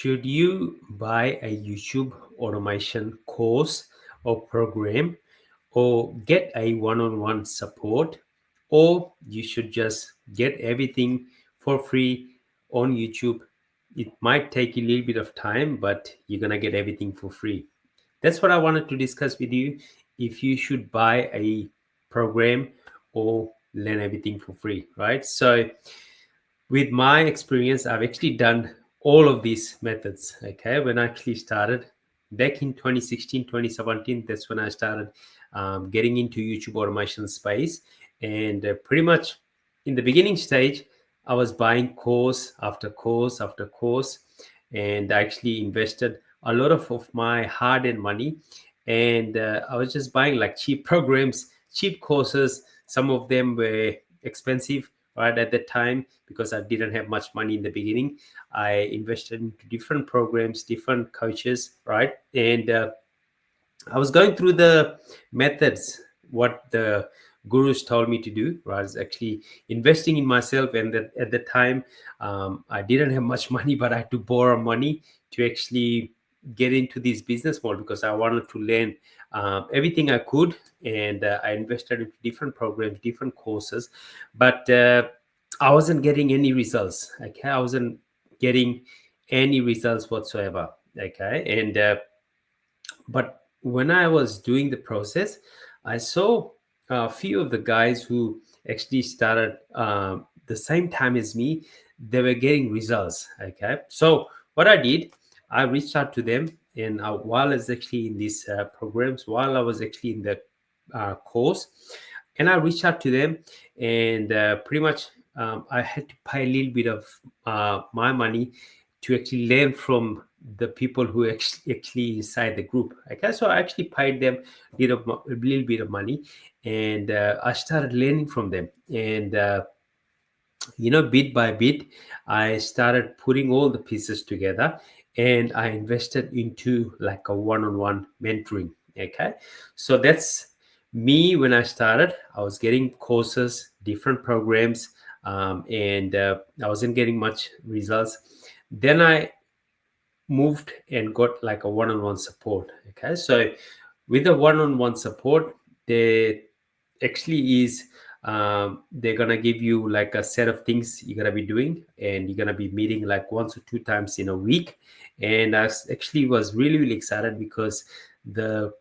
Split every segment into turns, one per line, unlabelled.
Should you buy a YouTube automation course or program, or get a one-on-one support, or you should just get everything for free on YouTube? It might take a little bit of time, but you're going to get everything for free. That's what I wanted to discuss with you. If you should buy a program or learn everything for free, right? So with my experience, I've actually done all of these methods. Okay, when I actually started back in 2016, 2017, that's when I started getting into YouTube automation space. And pretty much in the beginning stage, I was buying course after course after course, and I actually invested a lot of my hard-earned money. And I was just buying like cheap programs, cheap courses. Some of them were expensive right at that time because I didn't have much money in the beginning. I invested into different programs, different coaches, right? And I was going through the methods, what the gurus told me to do. Right? I was actually investing in myself, and that at the time, I didn't have much money, but I had to borrow money to actually get into this business model because I wanted to learn everything I could, and I invested into different programs, different courses, but I wasn't getting any results. Okay, I wasn't getting any results whatsoever. Okay, and but when I was doing the process, I saw a few of the guys who actually started the same time as me. They were getting results. Okay, so what I did, I reached out to them, and while I was actually in these programs, while I was actually in the course, and I reached out to them, and pretty much I had to pay a little bit of my money to actually learn from the people who actually inside the group. Okay, so I actually paid them a little bit of money, and I started learning from them. And bit by bit, I started putting all the pieces together, and I invested into like a one-on-one mentoring. Okay, so that's me when I started. I was getting courses, different programs, and I wasn't getting much results. Then I moved and got like a one-on-one support. Okay, so with the one-on-one support, there actually is they're gonna give you like a set of things you're gonna be doing, and you're gonna be meeting like once or two times in a week. And actually was really really excited because the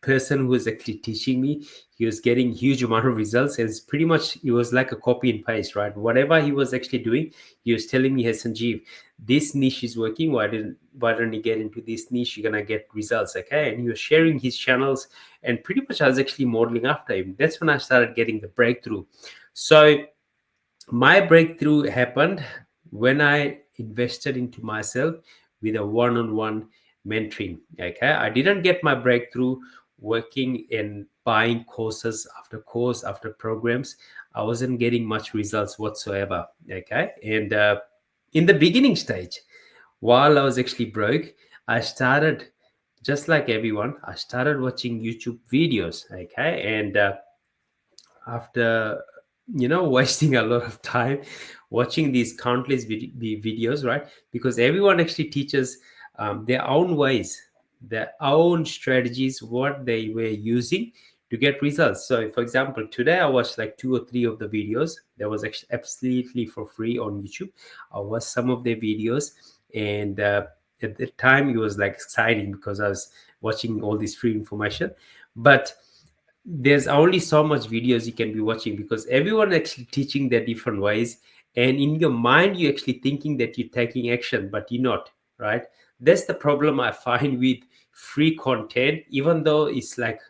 person who was actually teaching me, he was getting huge amount of results, and it's pretty much it was like a copy and paste, right? Whatever he was actually doing, he was telling me, hey Sanjeev, this niche is working, why don't you get into this niche, you're gonna get results. Okay, and he was sharing his channels, and pretty much I was actually modeling after him. That's when I started getting the breakthrough. So my breakthrough happened when I invested into myself with a one-on-one mentoring. Okay, I didn't get my breakthrough working and buying courses after course after programs. I wasn't getting much results whatsoever. Okay, and in the beginning stage, while I was actually broke, I started just like everyone. I started watching YouTube videos. Okay, and after wasting a lot of time watching these countless videos, right? Because everyone actually teaches their own ways, their own strategies, what they were using to get results. So for example, today I watched like two or three of the videos that was actually absolutely for free on YouTube. I watched some of their videos, and at the time it was like exciting because I was watching all this free information. But there's only so much videos you can be watching because everyone actually teaching their different ways, and in your mind you're actually thinking that you're taking action, but you're not, right? That's the problem I find with free content, even though it's like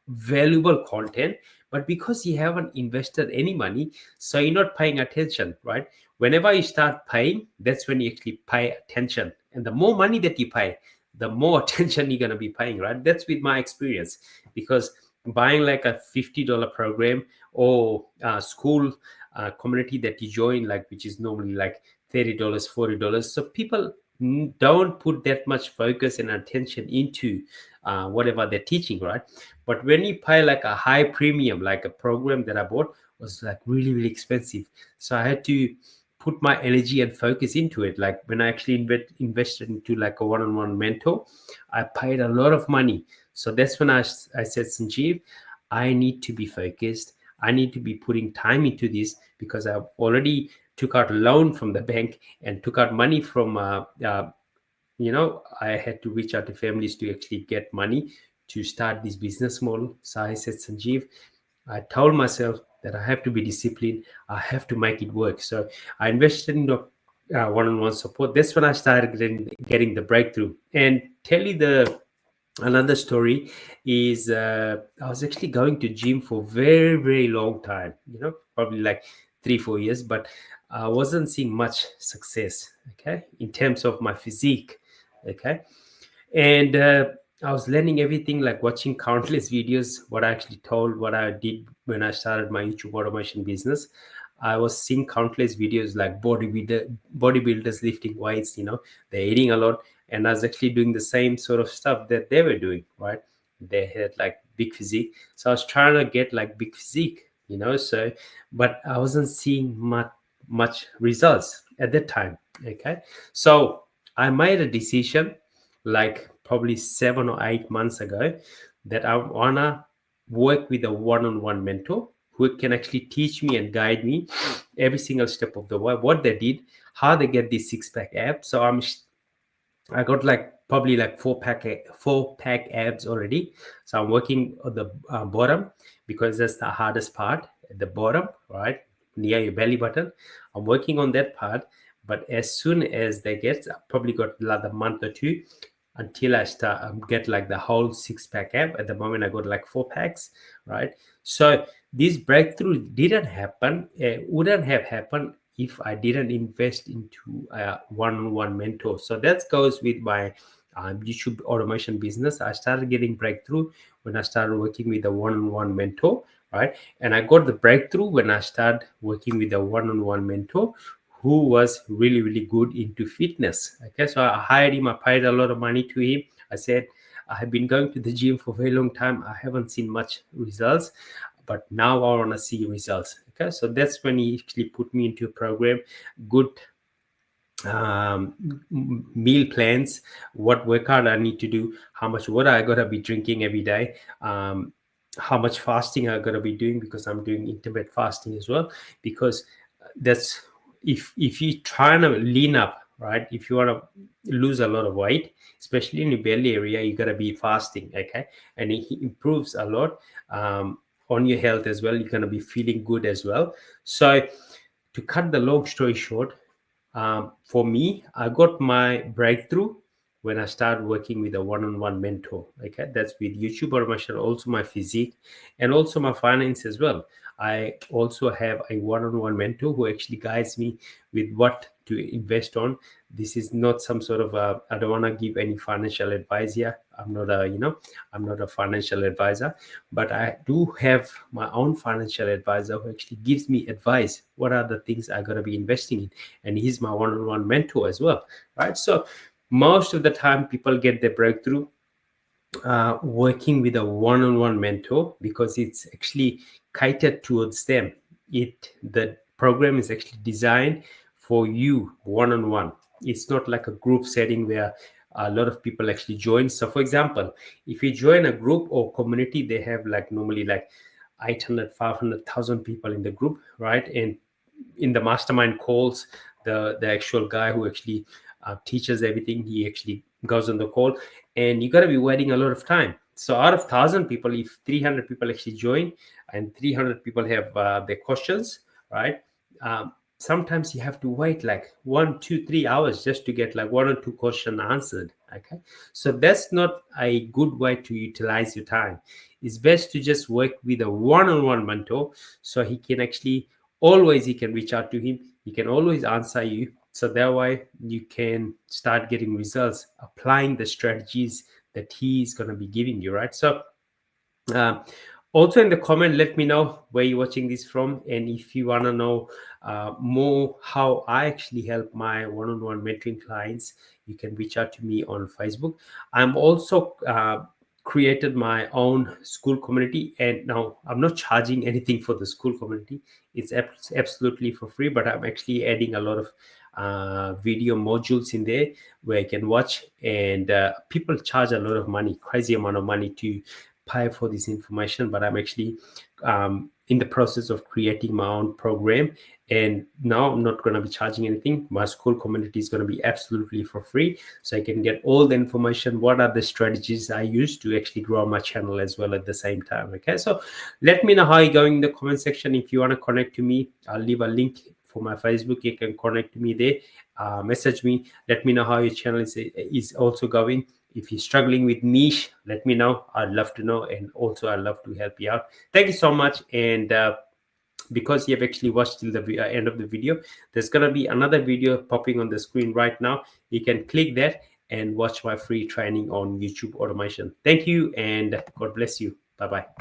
valuable content, but because you haven't invested any money, so you're not paying attention, right? Whenever you start paying, that's when you actually pay attention, and the more money that you pay, the more attention you're going to be paying, right? That's with my experience. Because buying like a $50 program, or school community that you join, like which is normally like $30, $40, so people don't put that much focus and attention into whatever they're teaching, right? But when you pay like a high premium, like a program that I bought was like really really expensive, so I had to put my energy and focus into it. Like when I actually invested into like a one-on-one mentor, I paid a lot of money. So that's when I said, Sanjeev, I need to be focused. I need to be putting time into this because I've already took out a loan from the bank and took out money from I had to reach out to families to actually get money to start this business model. So I said, Sanjeev, I told myself that I have to be disciplined. I have to make it work. So I invested in the one-on-one support. That's when I started getting the breakthrough. And tell you the another story is I was actually going to gym for very, very long time, probably like 3-4 years, but I wasn't seeing much success, okay, in terms of my physique, okay. And I was learning everything, like watching countless videos, what I actually told, what I did when I started my YouTube automation business. I was seeing countless videos like bodybuilders lifting weights, they're eating a lot. And I was actually doing the same sort of stuff that they were doing, right? They had like big physique. So I was trying to get like big physique, so, but I wasn't seeing much results at that time. Okay. So I made a decision like probably 7 or 8 months ago that I wanna work with a one-on-one mentor who can actually teach me and guide me every single step of the way, what they did, how they get this six-pack abs. So I got like probably like four pack abs already. So I'm working on the bottom because that's the hardest part at the bottom, right near your belly button. I'm working on that part, but as soon as they get, I probably got another month or two until I start get like the whole six-pack ab. At the moment, I got like 4 packs, right? So this breakthrough didn't happen, wouldn't have happened if I didn't invest into a one-on-one mentor. So that goes with my YouTube automation business. I started getting breakthrough when I started working with a one-on-one mentor, right? And I got the breakthrough when I started working with a one-on-one mentor who was really, really good into fitness. Okay, so I hired him. I paid a lot of money to him. I said, I have been going to the gym for a very long time. I haven't seen much results, but now I want to see results. Okay, so that's when he actually put me into a program, good meal plans, what workout I need to do, how much water I gotta be drinking every day, how much fasting I gotta be doing, because I'm doing intermittent fasting as well. Because that's if you're trying to lean up, right? If you want to lose a lot of weight, especially in the belly area, you gotta be fasting, okay? And it improves a lot on your health as well. You're gonna be feeling good as well. So to cut the long story short, for me, I got my breakthrough when I started working with a one-on-one mentor. Okay, that's with YouTube automation, also my physique, and also my finance as well. I also have a one-on-one mentor who actually guides me with what to invest on. This is not some sort of I don't want to give any financial advice here. I'm not a financial advisor, but I do have my own financial advisor who actually gives me advice. What are the things I gotta be investing in? And he's my one-on-one mentor as well, right? So most of the time people get their breakthrough working with a one-on-one mentor because it's actually catered towards them. The program is actually designed for you one-on-one. It's not like a group setting where a lot of people actually join. So for example, if you join a group or community, they have like normally like 800 500,000 people in the group, right? And in the mastermind calls, the actual guy who actually teaches everything, he actually goes on the call, and you got to be waiting a lot of time. So out of 1,000 people, if 300 people actually join and 300 people have their questions, right? Sometimes you have to wait like 1 2 3 hours just to get like 1 or 2 questions answered. Okay, so that's not a good way to utilize your time. It's best to just work with a one-on-one mentor, so he can actually always, he can reach out to him, he can always answer you, so that way you can start getting results applying the strategies that he's going to be giving you, right? So also in the comment, let me know where you're watching this from, and if you want to know more how I actually help my one-on-one mentoring clients, you can reach out to me on Facebook. I'm also created my own school community, and now I'm not charging anything for the school community. It's absolutely for free, but I'm actually adding a lot of video modules in there where I can watch, and people charge a lot of money, crazy amount of money to pay for this information, but I'm actually in the process of creating my own program, and now I'm not going to be charging anything. My school community is going to be absolutely for free, so I can get all the information, what are the strategies I use to actually grow my channel as well at the same time. Okay, so let me know how you're going in the comment section. If you want to connect to me, I'll leave a link for my Facebook. You can connect to me there, message me, let me know how your channel is also going. If you're struggling with niche, let me know. I'd love to know, and also I'd love to help you out. Thank you so much. And because you have actually watched till the end of the video, there's going to be another video popping on the screen right now. You can click that and watch my free training on YouTube automation. Thank you, and God bless you. Bye-bye.